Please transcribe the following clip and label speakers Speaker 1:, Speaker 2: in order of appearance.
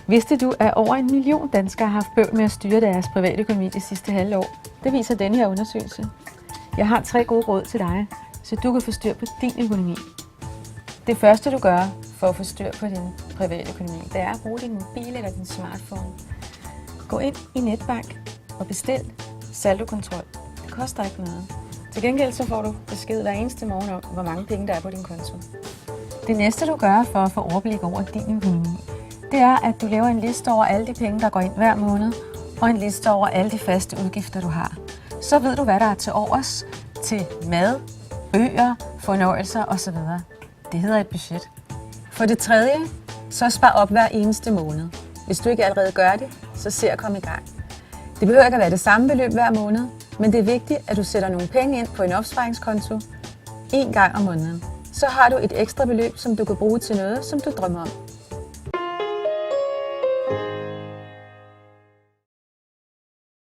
Speaker 1: Vidste du, at over 1 million danskere har haft bøvl med at styre deres privatøkonomi de sidste halve år? Det viser denne her undersøgelse. Jeg har 3 gode råd til dig, så du kan få styr på din økonomi. Det første du gør for at få styr på din privatøkonomi, det er at bruge din mobil eller din smartphone. Gå ind i netbank og bestil saldokontrol. Det koster ikke noget. Til gengæld så får du besked hver eneste morgen om, hvor mange penge der er på din konto. Det næste du gør for at få overblik over din økonomi, det er, at du laver en liste over alle de penge, der går ind hver måned, og en liste over alle de faste udgifter, du har. Så ved du, hvad der er til overs til mad, bøger, fornøjelser osv. Det hedder et budget. For det tredje, så spar op hver eneste måned. Hvis du ikke allerede gør det, så se at komme i gang. Det behøver ikke at være det samme beløb hver måned, men det er vigtigt, at du sætter nogle penge ind på en opsparingskonto 1 gang om måneden. Så har du et ekstra beløb, som du kan bruge til noget, som du drømmer om.